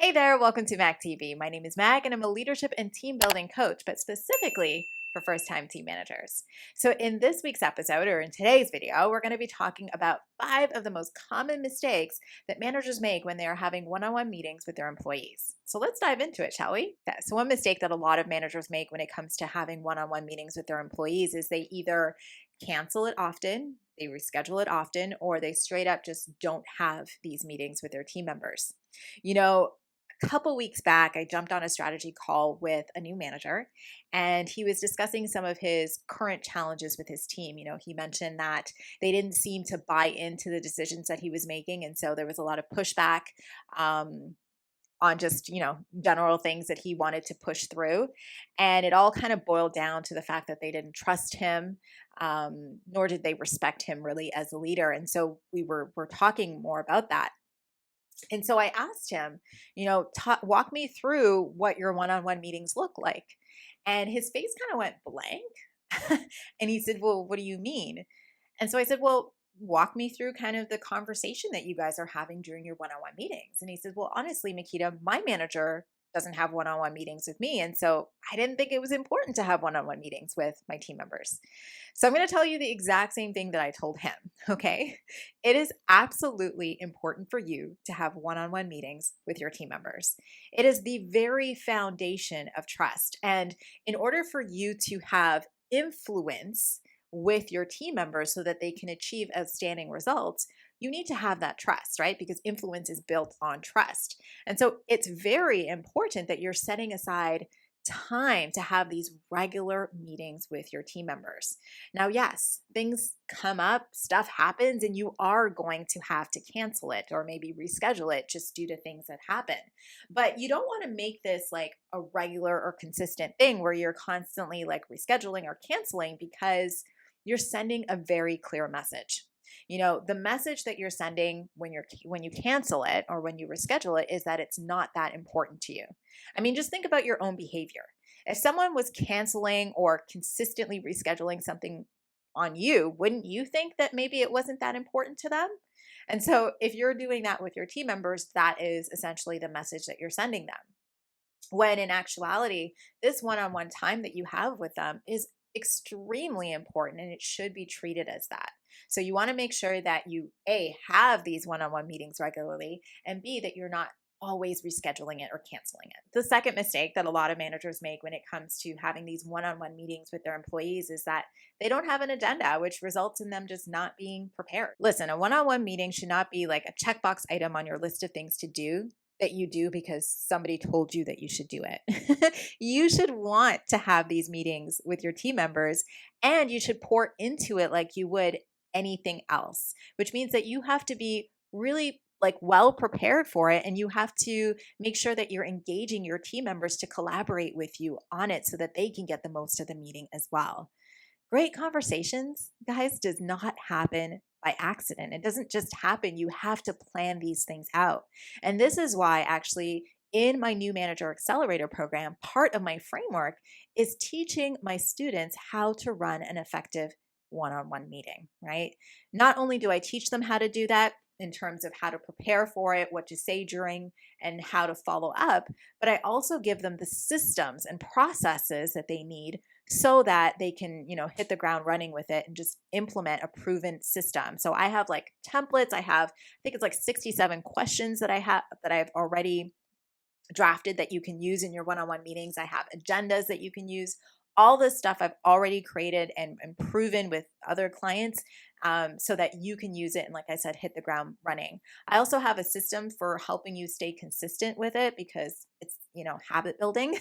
Hey there, welcome to Mac TV. My name is Mag and I'm a leadership and team building coach, but specifically for first time team managers. So, in this week's episode, or in today's video, we're going to be talking about 5 of the most common mistakes that managers make when they are having one on one meetings with their employees. So, let's dive into it, shall we? Yeah, so, one mistake that a lot of managers make when it comes to having one on one meetings with their employees is they either cancel it often, they reschedule it often, or they straight up just don't have these meetings with their team members. You know, couple weeks back, I jumped on a strategy call with a new manager, and he was discussing some of his current challenges with his team. He mentioned that they didn't seem to buy into the decisions that he was making. And so there was a lot of pushback um, on just, general things that he wanted to push through. And it all kind of boiled down to the fact that they didn't trust him, nor did they respect him really as a leader. And so we're talking more about that. And so I asked him, walk me through what your one on one meetings look like. And his face kind of went blank. And he said, well, what do you mean? And so I said, well, walk me through kind of the conversation that you guys are having during your one on one meetings. And he said, well, honestly, Makita, my manager doesn't have one on one meetings with me. And so I didn't think it was important to have one on one meetings with my team members. So I'm going to tell you the exact same thing that I told him. Okay. It is absolutely important for you to have one on one meetings with your team members. It is the very foundation of trust. And in order for you to have influence with your team members so that they can achieve outstanding results, you need to have that trust, right? Because influence is built on trust. And so it's very important that you're setting aside time to have these regular meetings with your team members. Now, yes, things come up, stuff happens, and you are going to have to cancel it or maybe reschedule it just due to things that happen. But you don't want to make this like a regular or consistent thing where you're constantly like rescheduling or canceling, because you're sending a very clear message. The message that you're sending when you cancel it or when you reschedule it is that it's not that important to you. I mean, just think about your own behavior. If someone was canceling or consistently rescheduling something on you, wouldn't you think that maybe it wasn't that important to them? And so if you're doing that with your team members, that is essentially the message that you're sending them. When in actuality, this one on one time that you have with them is extremely important and it should be treated as that. So you want to make sure that you, A, have these one on one meetings regularly, and B, that you're not always rescheduling it or canceling it. The second mistake that a lot of managers make when it comes to having these one on one meetings with their employees is that they don't have an agenda, which results in them just not being prepared. Listen, a one on one meeting should not be like a checkbox item on your list of things to do that you do because somebody told you that you should do it. You should want to have these meetings with your team members, and you should pour into it like you would anything else, which means that you have to be really like well prepared for it, and you have to make sure that you're engaging your team members to collaborate with you on it so that they can get the most of the meeting as well. Great conversations, guys, does not happen by accident. It doesn't just happen. You have to plan these things out. And this is why, actually, in my new manager accelerator program, part of my framework is teaching my students how to run an effective one on one meeting, right? Not only do I teach them how to do that in terms of how to prepare for it, what to say during, and how to follow up, but I also give them the systems and processes that they need so that they can, hit the ground running with it and just implement a proven system. So I have like templates. I think it's like 67 questions that I've already drafted that you can use in your one-on-one meetings. I have agendas that you can use. All this stuff I've already created and proven with other clients, so that you can use it and, like I said, hit the ground running. I also have a system for helping you stay consistent with it because it's, habit building.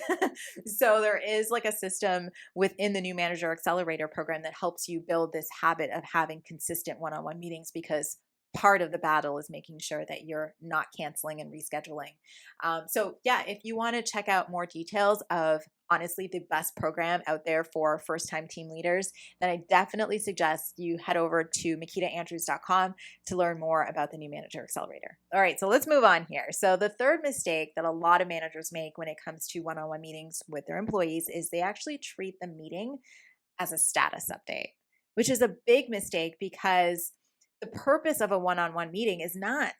So there is like a system within the new manager accelerator program that helps you build this habit of having consistent one-on-one meetings, because part of the battle is making sure that you're not canceling and rescheduling. So yeah, if you want to check out more details of honestly the best program out there for first time team leaders, then I definitely suggest you head over to makitaandrews.com to learn more about the new manager accelerator. All right, so let's move on here. So the third mistake that a lot of managers make when it comes to one-on-one meetings with their employees is they actually treat the meeting as a status update, which is a big mistake, because the purpose of a one-on-one meeting is not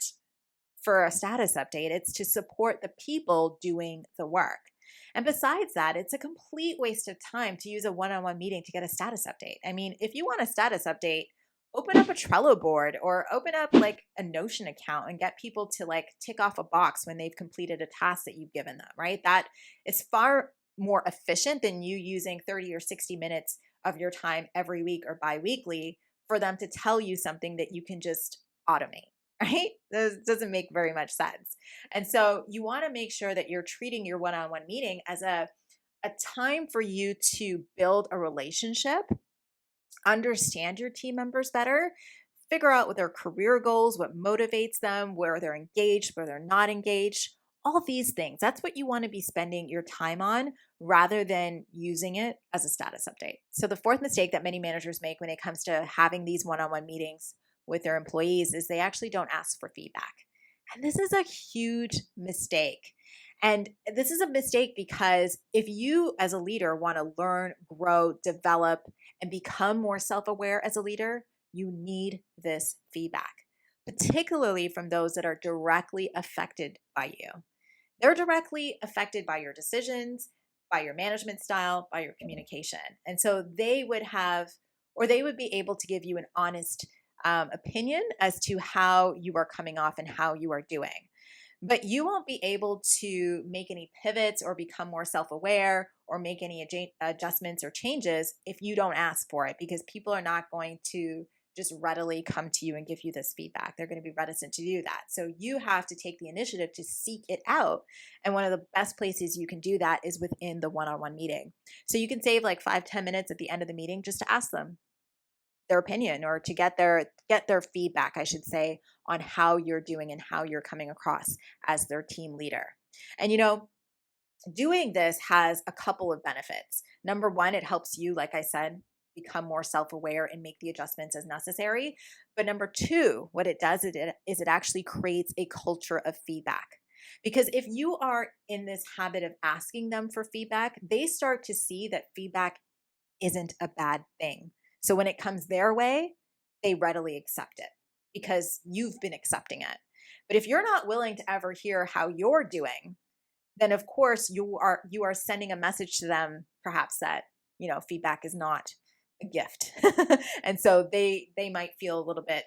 for a status update. It's to support the people doing the work. And besides that, it's a complete waste of time to use a one-on-one meeting to get a status update. I mean, if you want a status update, open up a Trello board or open up like a Notion account and get people to like tick off a box when they've completed a task that you've given them, right? That is far more efficient than you using 30 or 60 minutes of your time every week or bi-weekly for them to tell you something that you can just automate. Right? This doesn't make very much sense. And so you want to make sure that you're treating your one-on-one meeting as a time for you to build a relationship, understand your team members better, figure out what their career goals, what motivates them, where they're engaged, where they're not engaged, all these things. That's what you want to be spending your time on rather than using it as a status update. So the fourth mistake that many managers make when it comes to having these one-on-one meetings with their employees is they actually don't ask for feedback. And this is a huge mistake. And this is a mistake because if you as a leader want to learn, grow, develop, and become more self-aware as a leader, you need this feedback, particularly from those that are directly affected by you. They're directly affected by your decisions, by your management style, by your communication. And so they would have, or they would be able to give you an honest opinion as to how you are coming off and how you are doing. But you won't be able to make any pivots or become more self-aware or make any adjustments or changes if you don't ask for it, because people are not going to just readily come to you and give you this feedback. They're going to be reticent to do that. So you have to take the initiative to seek it out. And one of the best places you can do that is within the one-on-one meeting. So you can save like 5-10 minutes at the end of the meeting just to ask them their opinion or to get their feedback, I should say, on how you're doing and how you're coming across as their team leader. And doing this has a couple of benefits. Number one, it helps you, like I said, become more self-aware and make the adjustments as necessary. But number two, what it does is it actually creates a culture of feedback. Because if you are in this habit of asking them for feedback, they start to see that feedback isn't a bad thing. So when it comes their way, they readily accept it because you've been accepting it. But if you're not willing to ever hear how you're doing, then of course you are sending a message to them, perhaps that, feedback is not a gift. And so they might feel a little bit,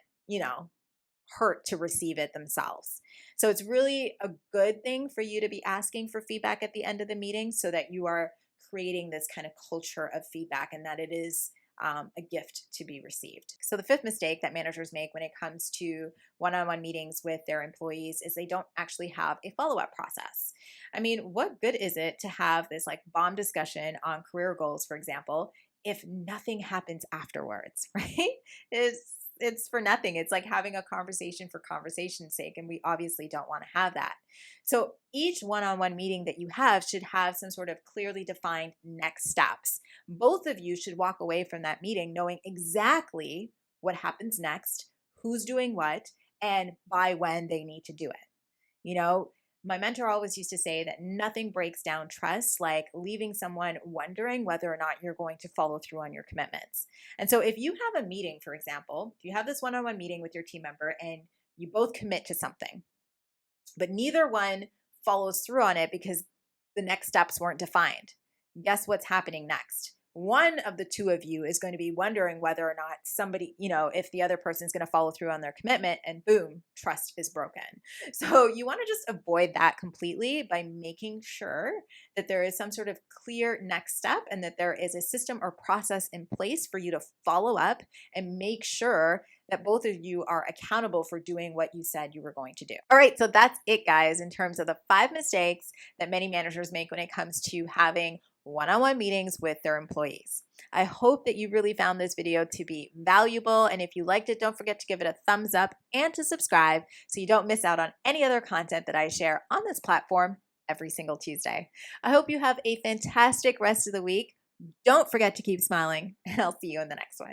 hurt to receive it themselves. So it's really a good thing for you to be asking for feedback at the end of the meeting so that you are creating this kind of culture of feedback and that it is a gift to be received. So the fifth mistake that managers make when it comes to one-on-one meetings with their employees is they don't actually have a follow-up process. I mean, what good is it to have this like bomb discussion on career goals, for example, if nothing happens afterwards, right? It's for nothing. It's like having a conversation for conversation's sake, and we obviously don't want to have that. So each one-on-one meeting that you have should have some sort of clearly defined next steps. Both of you should walk away from that meeting knowing exactly what happens next, who's doing what, and by when they need to do it. My mentor always used to say that nothing breaks down trust like leaving someone wondering whether or not you're going to follow through on your commitments. And so if you have a meeting, for example, if you have this one-on-one meeting with your team member and you both commit to something, but neither one follows through on it because the next steps weren't defined, guess what's happening next? One of the two of you is going to be wondering whether or not somebody, if the other person is going to follow through on their commitment, and boom, trust is broken. So you want to just avoid that completely by making sure that there is some sort of clear next step and that there is a system or process in place for you to follow up and make sure that both of you are accountable for doing what you said you were going to do. All right, so that's it, guys, in terms of the 5 mistakes that many managers make when it comes to having one-on-one meetings with their employees. I hope that you really found this video to be valuable. And if you liked it, don't forget to give it a thumbs up and to subscribe so you don't miss out on any other content that I share on this platform every single Tuesday. I hope you have a fantastic rest of the week. Don't forget to keep smiling, and I'll see you in the next one.